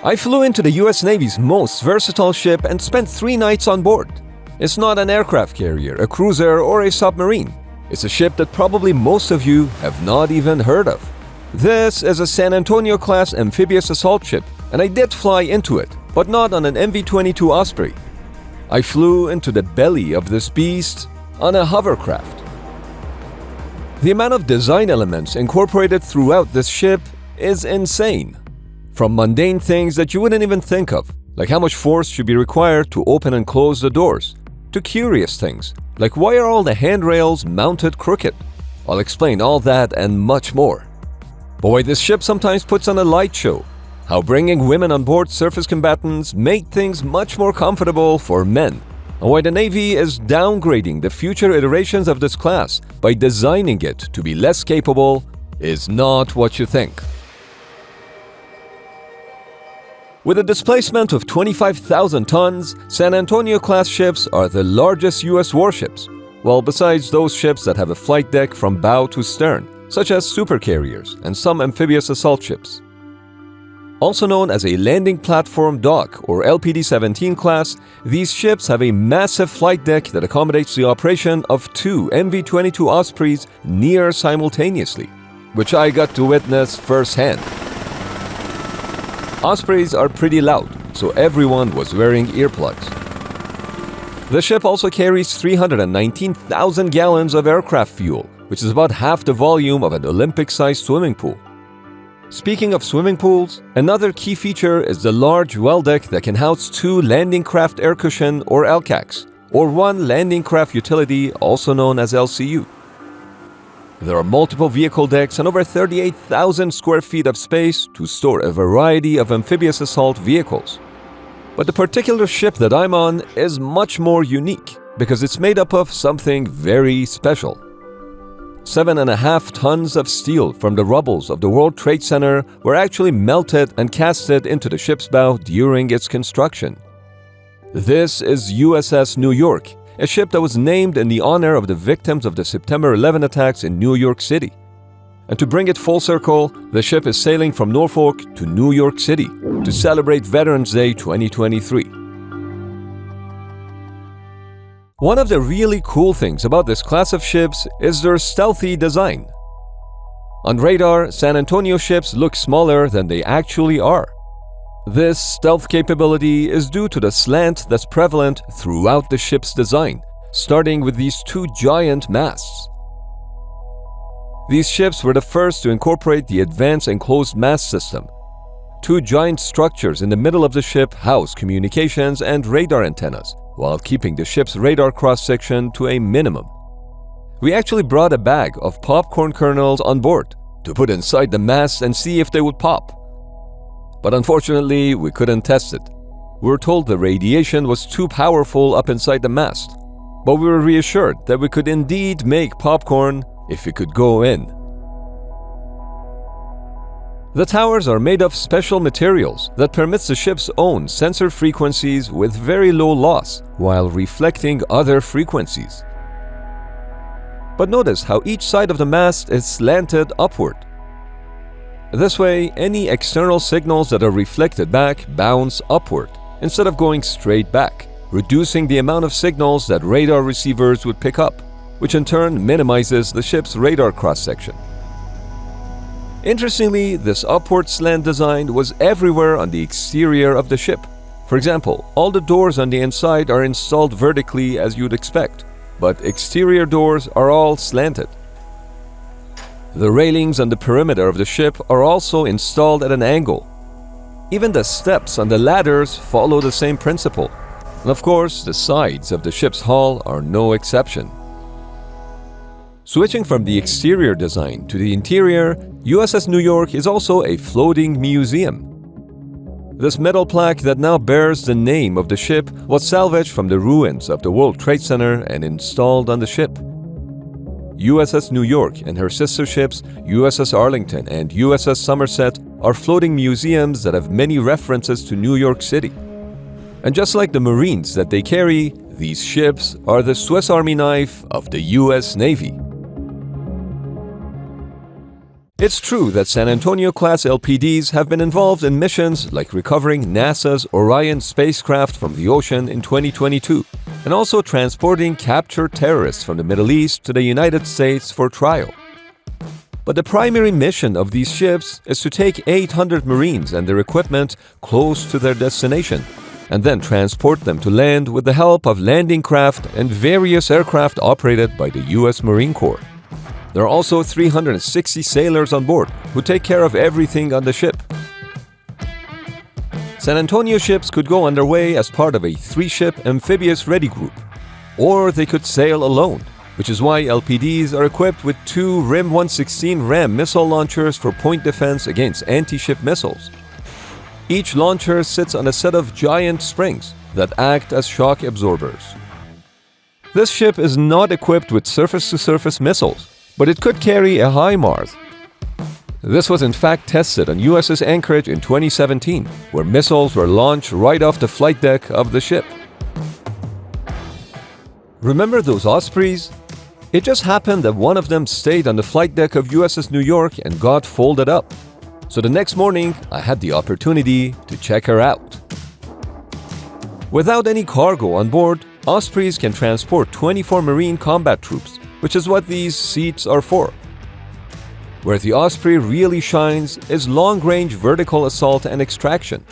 I flew into the US Navy's most versatile ship and spent 3 nights on board. It's not an aircraft carrier, a cruiser, or a submarine. It's a ship that probably most of you have not even heard of. This is a San Antonio class amphibious assault ship, and I did fly into it, but not on an MV-22 Osprey. I flew into the belly of this beast on a hovercraft. The amount of design elements incorporated throughout this ship is insane. From mundane things that you wouldn't even think of, like how much force should be required to open and close the doors, to curious things, like why are all the handrails mounted crooked? I'll explain all that and much more. But why this ship sometimes puts on a light show, how bringing women on board surface combatants made things much more comfortable for men, and why the Navy is downgrading the future iterations of this class by designing it to be less capable is not what you think. With a displacement of 25,000 tons, San Antonio-class ships are the largest U.S. warships, well, besides those ships that have a flight deck from bow to stern, such as supercarriers and some amphibious assault ships. Also known as a landing platform dock or LPD-17 class, these ships have a massive flight deck that accommodates the operation of 2 MV-22 Ospreys near simultaneously, which I got to witness firsthand. Ospreys are pretty loud, so everyone was wearing earplugs. The ship also carries 319,000 gallons of aircraft fuel, which is about half the volume of an Olympic-sized swimming pool. Speaking of swimming pools, another key feature is the large well deck that can house 2 landing craft air cushion or LCACs, or 1 landing craft utility also known as LCU. There are multiple vehicle decks and over 38,000 square feet of space to store a variety of amphibious assault vehicles. But the particular ship that I'm on is much more unique because it's made up of something very special. 7.5 tons of steel from the rubbles of the World Trade Center were actually melted and casted into the ship's bow during its construction. This is USS New York, a ship that was named in the honor of the victims of the September 11 attacks in New York City. And to bring it full circle, the ship is sailing from Norfolk to New York City to celebrate Veterans Day 2023. One of the really cool things about this class of ships is their stealthy design. On radar, San Antonio ships look smaller than they actually are. This stealth capability is due to the slant that's prevalent throughout the ship's design, starting with these 2 giant masts. These ships were the first to incorporate the advanced enclosed mast system. 2 giant structures in the middle of the ship house communications and radar antennas, while keeping the ship's radar cross-section to a minimum. We actually brought a bag of popcorn kernels on board to put inside the mast and see if they would pop. But unfortunately, we couldn't test it. We were told the radiation was too powerful up inside the mast, but we were reassured that we could indeed make popcorn if we could go in. The towers are made of special materials that permits the ship's own sensor frequencies with very low loss while reflecting other frequencies. But notice how each side of the mast is slanted upward. This way, any external signals that are reflected back bounce upward instead of going straight back, reducing the amount of signals that radar receivers would pick up, which in turn minimizes the ship's radar cross-section. Interestingly, this upward slant design was everywhere on the exterior of the ship. For example, all the doors on the inside are installed vertically as you'd expect, but exterior doors are all slanted. The railings on the perimeter of the ship are also installed at an angle. Even the steps on the ladders follow the same principle. And of course, the sides of the ship's hull are no exception. Switching from the exterior design to the interior, USS New York is also a floating museum. This metal plaque that now bears the name of the ship was salvaged from the ruins of the World Trade Center and installed on the ship. USS New York and her sister ships USS Arlington and USS Somerset are floating museums that have many references to New York City. And just like the Marines that they carry, these ships are the Swiss Army knife of the US Navy. It's true that San Antonio-class LPDs have been involved in missions like recovering NASA's Orion spacecraft from the ocean in 2022, and also transporting captured terrorists from the Middle East to the United States for trial. But the primary mission of these ships is to take 800 Marines and their equipment close to their destination, and then transport them to land with the help of landing craft and various aircraft operated by the U.S. Marine Corps. There are also 360 sailors on board who take care of everything on the ship. San Antonio ships could go underway as part of a 3-ship amphibious ready group, or they could sail alone, which is why LPDs are equipped with 2 RIM 116 RAM missile launchers for point defense against anti-ship missiles. Each launcher sits on a set of giant springs that act as shock absorbers. This ship is not equipped with surface-to-surface missiles, but it could carry a HIMARS. This was in fact tested on USS Anchorage in 2017, where missiles were launched right off the flight deck of the ship. Remember those Ospreys? It just happened that one of them stayed on the flight deck of USS New York and got folded up. So the next morning, I had the opportunity to check her out. Without any cargo on board, Ospreys can transport 24 Marine combat troops, which is what these seats are for. Where the Osprey really shines is long-range vertical assault and extraction.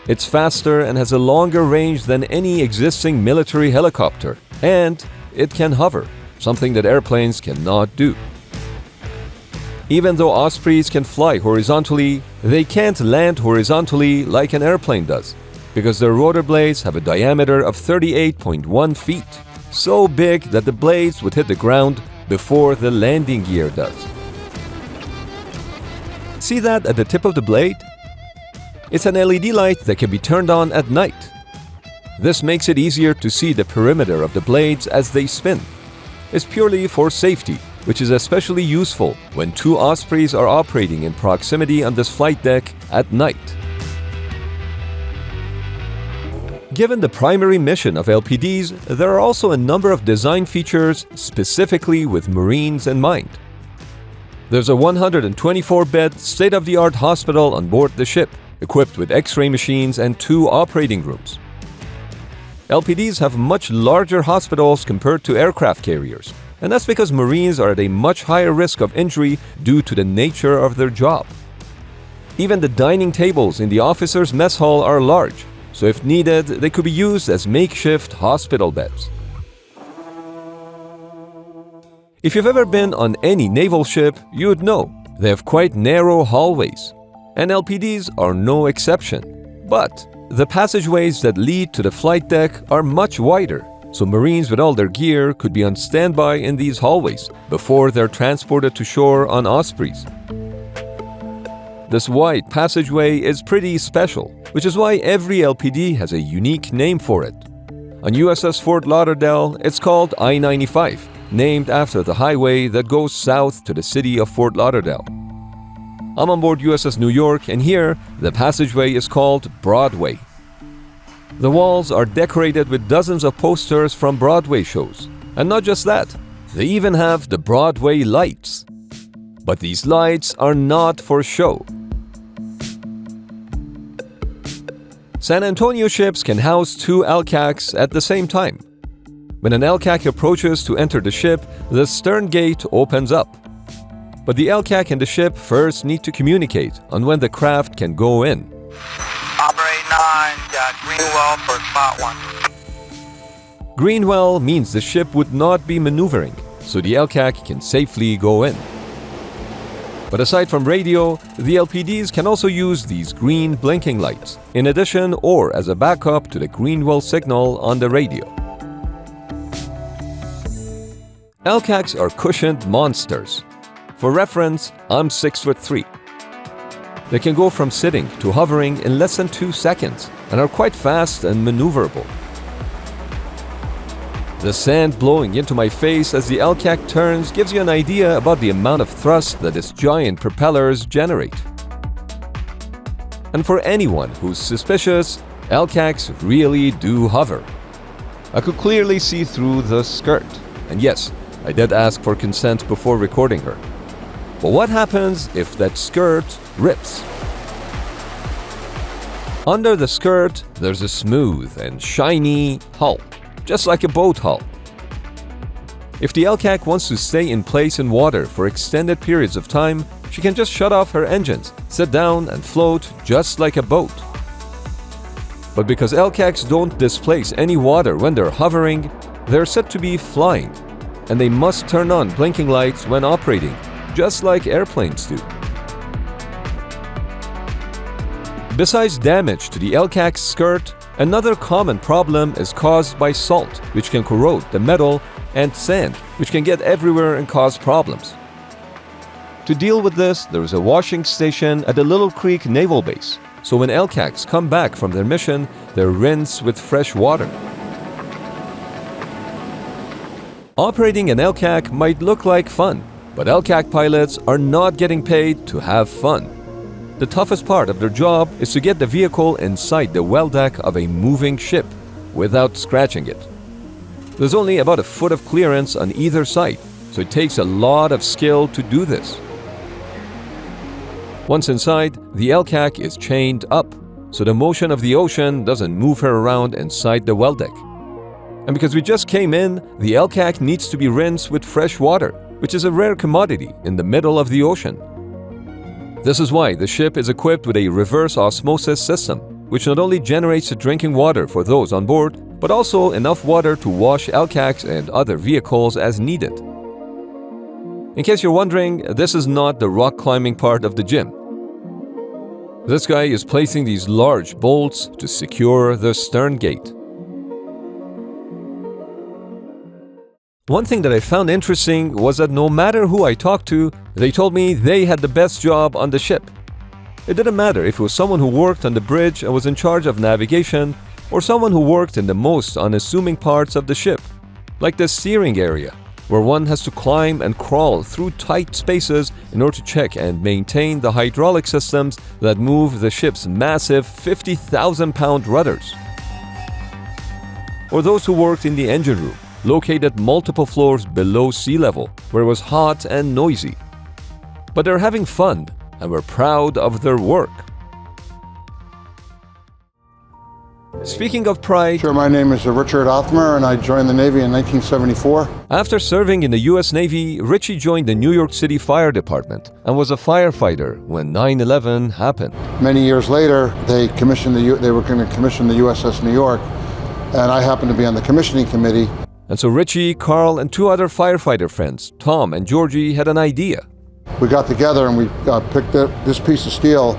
It's faster and has a longer range than any existing military helicopter, and it can hover, something that airplanes cannot do. Even though Ospreys can fly horizontally, they can't land horizontally like an airplane does, because their rotor blades have a diameter of 38.1 feet, so big that the blades would hit the ground before the landing gear does. See that at the tip of the blade? It's an LED light that can be turned on at night. This makes it easier to see the perimeter of the blades as they spin. It's purely for safety, which is especially useful when 2 Ospreys are operating in proximity on this flight deck at night. Given the primary mission of LPDs, there are also a number of design features specifically with Marines in mind. There's a 124-bed state-of-the-art hospital on board the ship, equipped with X-ray machines and 2 operating rooms. LPDs have much larger hospitals compared to aircraft carriers, and that's because Marines are at a much higher risk of injury due to the nature of their job. Even the dining tables in the officers' mess hall are large, so if needed, they could be used as makeshift hospital beds. If you've ever been on any naval ship, you would know they have quite narrow hallways, and LPDs are no exception. But the passageways that lead to the flight deck are much wider, so Marines with all their gear could be on standby in these hallways before they're transported to shore on Ospreys. This wide passageway is pretty special, which is why every LPD has a unique name for it. On USS Fort Lauderdale, it's called I-95, named after the highway that goes south to the city of Fort Lauderdale. I'm on board USS New York, and here, the passageway is called Broadway. The walls are decorated with dozens of posters from Broadway shows. And not just that, they even have the Broadway lights. But these lights are not for show. San Antonio ships can house 2 LCACs at the same time. When an LCAC approaches to enter the ship, the stern gate opens up. But the LCAC and the ship first need to communicate on when the craft can go in. Operator 9, got Greenwell for spot 1. Greenwell means the ship would not be maneuvering, so the LCAC can safely go in. But aside from radio, the LPDs can also use these green blinking lights, in addition or as a backup to the Greenwell signal on the radio. LCACs are cushioned monsters. For reference, I'm 6'3". They can go from sitting to hovering in less than 2 seconds and are quite fast and maneuverable. The sand blowing into my face as the LCAC turns gives you an idea about the amount of thrust that its giant propellers generate. And for anyone who's suspicious, LCACs really do hover. I could clearly see through the skirt, and yes, I did ask for consent before recording her. But what happens if that skirt rips? Under the skirt, there's a smooth and shiny hull, just like a boat hull. If the LCAC wants to stay in place in water for extended periods of time, she can just shut off her engines, sit down and float just like a boat. But because LCACs don't displace any water when they're hovering, they're said to be flying, and they must turn on blinking lights when operating, just like airplanes do. Besides damage to the LCAC's skirt, another common problem is caused by salt, which can corrode the metal, and sand, which can get everywhere and cause problems. To deal with this, there is a washing station at the Little Creek Naval Base, so when LCACs come back from their mission, they're rinsed with fresh water. Operating an LCAC might look like fun, but LCAC pilots are not getting paid to have fun. The toughest part of their job is to get the vehicle inside the well deck of a moving ship without scratching it. There's only about a foot of clearance on either side, so it takes a lot of skill to do this. Once inside, the LCAC is chained up, so the motion of the ocean doesn't move her around inside the well deck. And because we just came in, the LCAC needs to be rinsed with fresh water, which is a rare commodity in the middle of the ocean. This is why the ship is equipped with a reverse osmosis system, which not only generates the drinking water for those on board, but also enough water to wash LCACs and other vehicles as needed. In case you're wondering, this is not the rock climbing part of the gym. This guy is placing these large bolts to secure the stern gate. One thing that I found interesting was that no matter who I talked to, they told me they had the best job on the ship. It didn't matter if it was someone who worked on the bridge and was in charge of navigation, or someone who worked in the most unassuming parts of the ship, like the steering area, where one has to climb and crawl through tight spaces in order to check and maintain the hydraulic systems that move the ship's massive 50,000-pound rudders. Or those who worked in the engine room, located multiple floors below sea level, where it was hot and noisy. But they're having fun and were proud of their work. Speaking of pride, Sure, my name is Richard Othmer, and I joined the Navy in 1974. After serving in the U.S. Navy, Richie joined the New York City Fire Department and was a firefighter when 9/11 happened. Many years later, they were going to commission the USS New York, and I happened to be on the commissioning committee. And so Richie, Carl, and two other firefighter friends, Tom and Georgie, had an idea. We got together and we picked up this piece of steel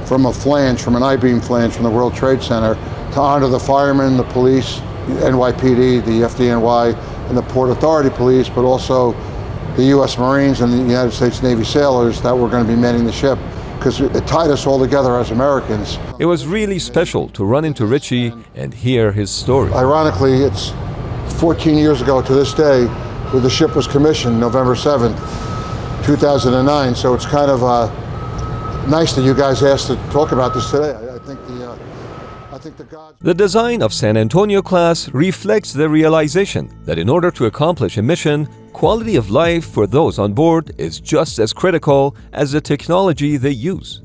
from a flange, from an I-beam flange from the World Trade Center, to honor the firemen, the police, NYPD, the FDNY, and the Port Authority Police, but also the U.S. Marines and the United States Navy sailors that were going to be manning the ship, because it tied us all together as Americans. It was really special to run into Richie and hear his story. Ironically, it's 14 years ago to this day where the ship was commissioned, November 7th, 2009, so it's kind of nice that you guys asked to talk about this today. The design of San Antonio class reflects the realization that in order to accomplish a mission, quality of life for those on board is just as critical as the technology they use.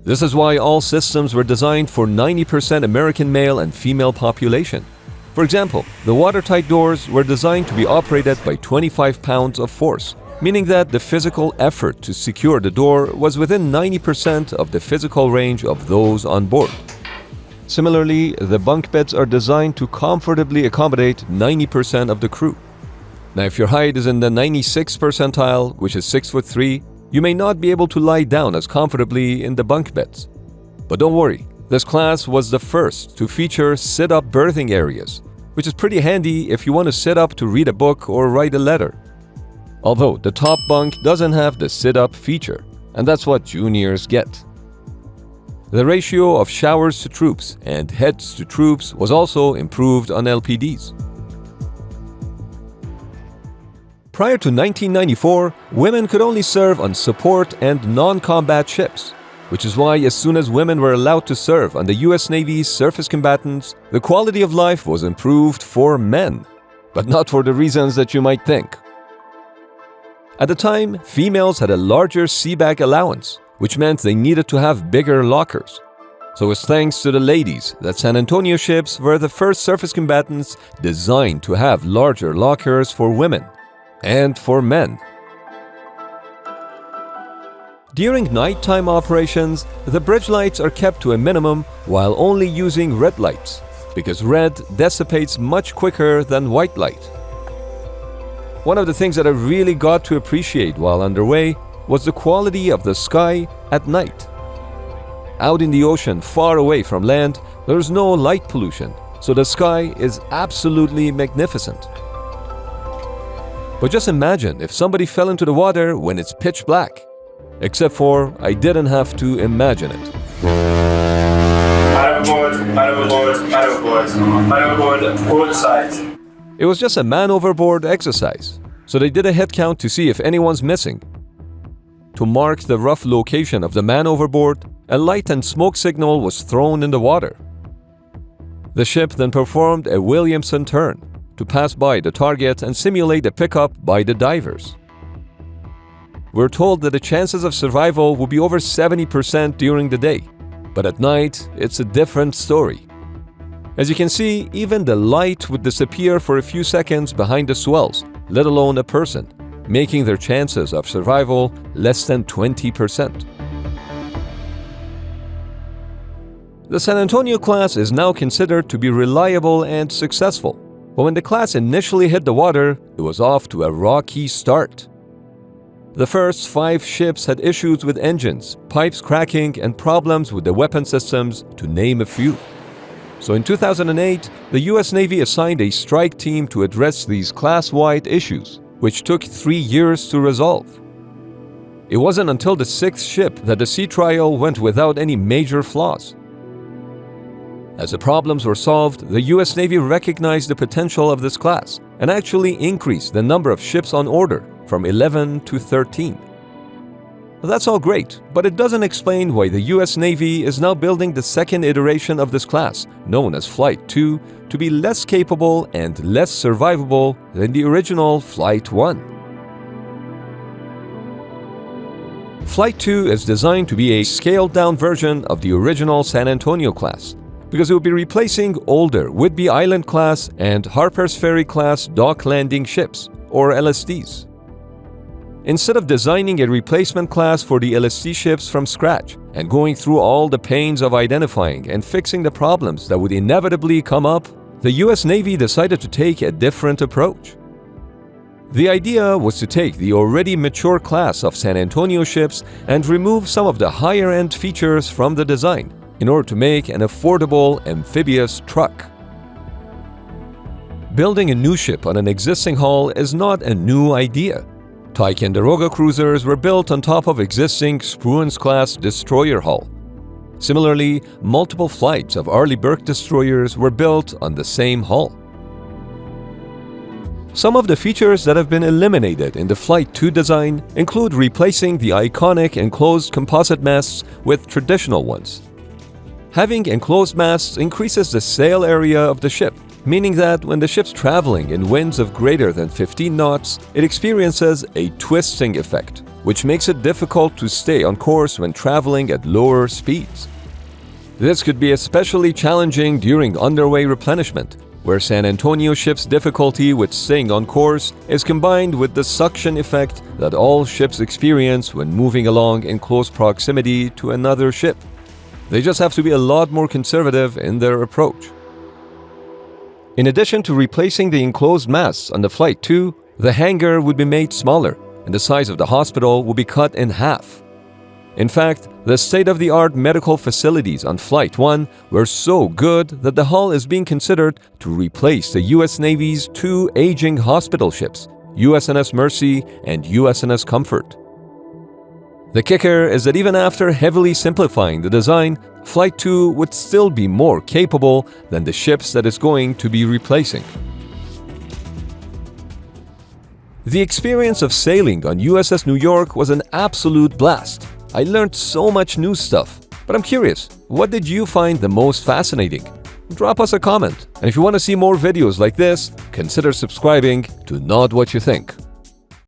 This is why all systems were designed for 90% American male and female population. For example, the watertight doors were designed to be operated by 25 pounds of force, meaning that the physical effort to secure the door was within 90% of the physical range of those on board. Similarly, the bunk beds are designed to comfortably accommodate 90% of the crew. Now, if your height is in the 96th percentile, which is 6'3", you may not be able to lie down as comfortably in the bunk beds. But don't worry, this class was the first to feature sit-up berthing areas, which is pretty handy if you want to sit up to read a book or write a letter. Although the top bunk doesn't have the sit-up feature, and that's what juniors get. The ratio of showers to troops and heads to troops was also improved on LPDs. Prior to 1994, women could only serve on support and non-combat ships, which is why as soon as women were allowed to serve on the U.S. Navy's surface combatants, the quality of life was improved for men, but not for the reasons that you might think. At the time, females had a larger seaback allowance, which meant they needed to have bigger lockers. So it was thanks to the ladies that San Antonio ships were the first surface combatants designed to have larger lockers for women and for men. During nighttime operations, the bridge lights are kept to a minimum while only using red lights, because red dissipates much quicker than white light. One of the things that I really got to appreciate while underway was the quality of the sky at night. Out in the ocean, far away from land, there's no light pollution, so the sky is absolutely magnificent. But just imagine if somebody fell into the water when it's pitch black. Except for, I didn't have to imagine it. Overboard, both sides. It was just a man overboard exercise, so they did a head count to see if anyone's missing. To mark the rough location of the man overboard, a light and smoke signal was thrown in the water. The ship then performed a Williamson turn to pass by the target and simulate a pickup by the divers. We're told that the chances of survival will be over 70% during the day, but at night, it's a different story. As you can see, even the light would disappear for a few seconds behind the swells, let alone a person, making their chances of survival less than 20%. The San Antonio class is now considered to be reliable and successful, but when the class initially hit the water, it was off to a rocky start. The first 5 ships had issues with engines, pipes cracking, and problems with the weapon systems, to name a few. So in 2008, the US Navy assigned a strike team to address these class-wide issues, which took 3 years to resolve. It wasn't until the 6th ship that the sea trial went without any major flaws. As the problems were solved, the US Navy recognized the potential of this class and actually increased the number of ships on order from 11 to 13. That's all great, but it doesn't explain why the US Navy is now building the second iteration of this class, known as Flight 2, to be less capable and less survivable than the original Flight 1. Flight 2 is designed to be a scaled-down version of the original San Antonio class, because it will be replacing older Whidbey Island class and Harper's Ferry class dock landing ships, or LSDs. Instead of designing a replacement class for the LSD ships from scratch and going through all the pains of identifying and fixing the problems that would inevitably come up, the US Navy decided to take a different approach. The idea was to take the already mature class of San Antonio ships and remove some of the higher-end features from the design in order to make an affordable amphibious truck. Building a new ship on an existing hull is not a new idea. Ticonderoga cruisers were built on top of existing Spruance-class destroyer hull. Similarly, multiple flights of Arleigh Burke destroyers were built on the same hull. Some of the features that have been eliminated in the Flight 2 design include replacing the iconic enclosed composite masts with traditional ones. Having enclosed masts increases the sail area of the ship, meaning that when the ship's traveling in winds of greater than 15 knots, it experiences a twisting effect, which makes it difficult to stay on course when traveling at lower speeds. This could be especially challenging during underway replenishment, where San Antonio ship's difficulty with staying on course is combined with the suction effect that all ships experience when moving along in close proximity to another ship. They just have to be a lot more conservative in their approach. In addition to replacing the enclosed masts on the Flight 2, the hangar would be made smaller, and the size of the hospital would be cut in half. In fact, the state-of-the-art medical facilities on Flight 1 were so good that the hull is being considered to replace the US Navy's 2 aging hospital ships, USNS Mercy and USNS Comfort. The kicker is that even after heavily simplifying the design, Flight 2 would still be more capable than the ships that it's going to be replacing. The experience of sailing on USS New York was an absolute blast. I learned so much new stuff, but I'm curious, what did you find the most fascinating? Drop us a comment, and if you want to see more videos like this, consider subscribing to Not What You Think.